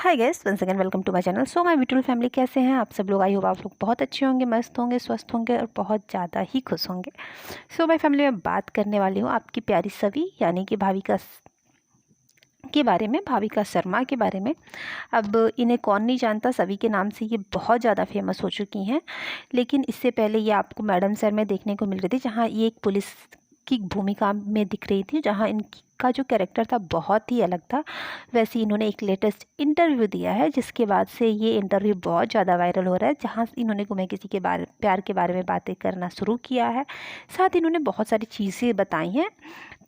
Hi guys, once again welcome to my channel. So my beautiful family, कैसे हैं आप सब लोग? आई होप आप लोग बहुत अच्छे होंगे, मस्त होंगे, स्वस्थ होंगे और बहुत ज़्यादा ही खुश होंगे। सो माय फैमिली, मैं बात करने वाली हूँ आपकी प्यारी सवी यानी कि भाविका के बारे में, भाविका शर्मा के बारे में। अब इन्हें कौन नहीं जानता, सभी के नाम से ये बहुत ज़्यादा फेमस हो चुकी हैं। लेकिन इससे पहले ये आपको मैडम सर में देखने को मिल रही थी, जहाँ ये एक पुलिस की भूमिका में दिख रही थी, जहाँ इनका जो कैरेक्टर था बहुत ही अलग था। वैसे इन्होंने एक लेटेस्ट इंटरव्यू दिया है, जिसके बाद से ये इंटरव्यू बहुत ज़्यादा वायरल हो रहा है, जहाँ इन्होंने गुमे किसी के बारे प्यार के बारे में बातें करना शुरू किया है। साथ ही इन्होंने बहुत सारी चीज़ें बताई हैं।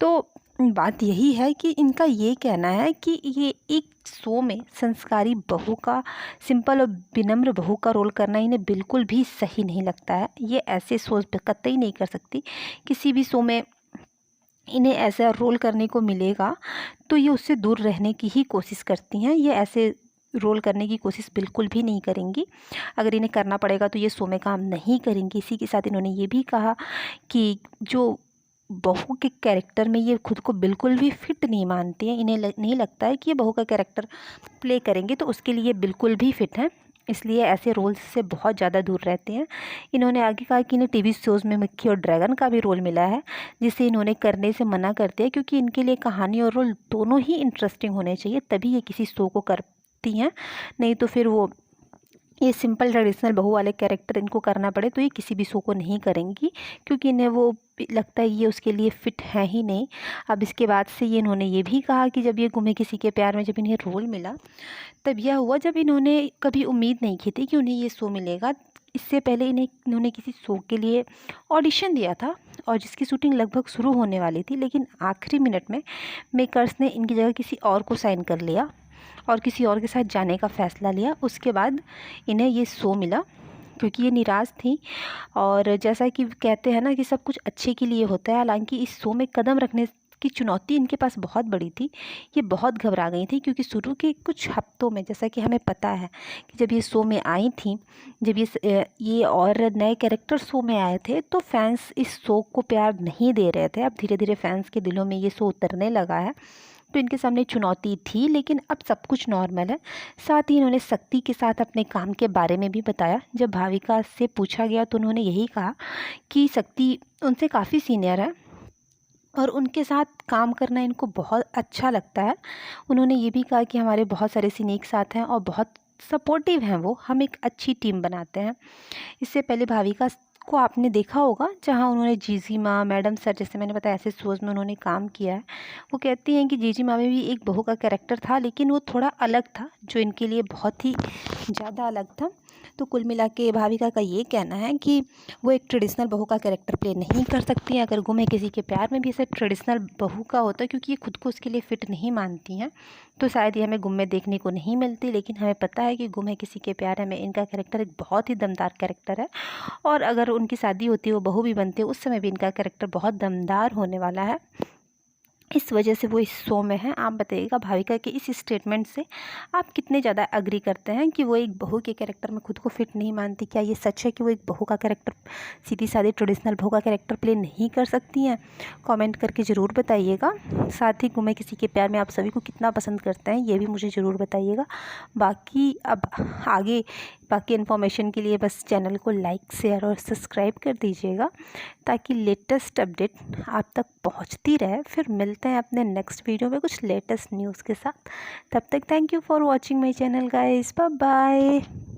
तो बात यही है कि इनका ये कहना है कि ये एक शो में संस्कारी बहू का, सिंपल और विनम्र बहू का रोल करना इन्हें बिल्कुल भी सही नहीं लगता है। ये ऐसे शोज पे कतई नहीं कर सकती। किसी भी शो में इन्हें ऐसा रोल करने को मिलेगा तो ये उससे दूर रहने की ही कोशिश करती हैं। ये ऐसे रोल करने की कोशिश बिल्कुल भी नहीं करेंगी। अगर इन्हें करना पड़ेगा तो ये शो में काम नहीं करेंगी। इसी के साथ इन्होंने ये भी कहा कि जो बहू के कैरेक्टर में ये खुद को बिल्कुल भी फिट नहीं मानती हैं। इन्हें नहीं लगता है कि ये बहू का कैरेक्टर प्ले करेंगे तो उसके लिए बिल्कुल भी फिट हैं, इसलिए ऐसे रोल्स से बहुत ज़्यादा दूर रहते हैं। इन्होंने आगे कहा कि इन्हें टीवी शोज़ में मिक्की और ड्रैगन का भी रोल मिला है, जिसे इन्होंने करने से मना कर दिया, क्योंकि इनके लिए कहानी और रोल दोनों ही इंटरेस्टिंग होने चाहिए, तभी ये किसी शो को करती हैं। नहीं तो फिर वो ये सिंपल ट्रेडिशनल बहू वाले कैरेक्टर इनको करना पड़े तो ये किसी भी शो को नहीं करेंगी, क्योंकि इन्हें वो लगता है ये उसके लिए फ़िट है ही नहीं। अब इसके बाद से ये इन्होंने ये भी कहा कि जब ये गुमे किसी के प्यार में जब इन्हें रोल मिला, तब यह हुआ जब इन्होंने कभी उम्मीद नहीं की थी कि उन्हें ये शो मिलेगा। इससे पहले इन्होंने किसी शो के लिए ऑडिशन दिया था और जिसकी शूटिंग लगभग शुरू होने वाली थी, लेकिन आखिरी मिनट में मेकर्स ने इनकी जगह किसी और को साइन कर लिया और किसी और के साथ जाने का फ़ैसला लिया। उसके बाद इन्हें ये शो मिला, क्योंकि ये निराश थी। और जैसा कि कहते हैं ना कि सब कुछ अच्छे के लिए होता है, हालांकि इस शो में कदम रखने की चुनौती इनके पास बहुत बड़ी थी। ये बहुत घबरा गई थी, क्योंकि शुरू के कुछ हफ्तों में, जैसा कि हमें पता है कि जब ये शो में आई थी, जब ये और नए कैरेक्टर शो में आए थे, तो फैंस इस शो को प्यार नहीं दे रहे थे। अब धीरे धीरे फैंस के दिलों में ये शो उतरने लगा है, तो इनके सामने चुनौती थी, लेकिन अब सब कुछ नॉर्मल है। साथ ही इन्होंने शक्ति के साथ अपने काम के बारे में भी बताया। जब भाविका से पूछा गया तो उन्होंने यही कहा कि शक्ति उनसे काफ़ी सीनियर है और उनके साथ काम करना इनको बहुत अच्छा लगता है। उन्होंने ये भी कहा कि हमारे बहुत सारे सीनियर एक साथ हैं और बहुत सपोर्टिव हैं वो, हम एक अच्छी टीम बनाते हैं। इससे पहले भाविका को आपने देखा होगा, जहाँ उन्होंने जीजी माँ, मैडम सर, जैसे मैंने बताया, ऐसे शोज़ में उन्होंने काम किया है। वो कहती हैं कि जीजी माँ में भी एक बहू का कैरेक्टर था, लेकिन वो थोड़ा अलग था, जो इनके लिए बहुत ही ज़्यादा अलग था। तो कुल मिला के भाविका का ये कहना है कि वो एक ट्रेडिशनल बहू का कैरेक्टर प्ले नहीं कर सकती हैं। अगर गुम है किसी के प्यार में भी ऐसे ट्रेडिशनल बहू का होता है, क्योंकि ये खुद को उसके लिए फ़िट नहीं मानती हैं, तो शायद ये हमें गुम में देखने को नहीं मिलती। लेकिन हमें पता है कि गुम है किसी के प्यार में इनका कैरेक्टर एक बहुत ही दमदार कैरेक्टर है, और अगर उनकी शादी होती है, वो बहू भी बनती है, उस समय भी इनका कैरेक्टर बहुत दमदार होने वाला है। इस वजह से वो इस शो में है। आप बताइएगा भाविका के इस स्टेटमेंट से आप कितने ज़्यादा एग्री करते हैं कि वो एक बहू के कैरेक्टर में खुद को फिट नहीं मानती? क्या ये सच है कि वो एक बहू का कैरेक्टर, सीधी सादी ट्रेडिशनल बहू का कैरेक्टर प्ले नहीं कर सकती हैं? कमेंट करके ज़रूर बताइएगा। साथ ही गुमे किसी के प्यार में आप सभी को कितना पसंद करते हैं, ये भी मुझे ज़रूर बताइएगा। बाकी अब आगे बाकी इन्फॉर्मेशन के लिए बस चैनल को लाइक, शेयर और सब्सक्राइब कर दीजिएगा, ताकि लेटेस्ट अपडेट आप तक पहुंचती रहे। फिर मिलते हैं अपने नेक्स्ट वीडियो में कुछ लेटेस्ट न्यूज़ के साथ। तब तक thank you for watching my channel guys, bye bye.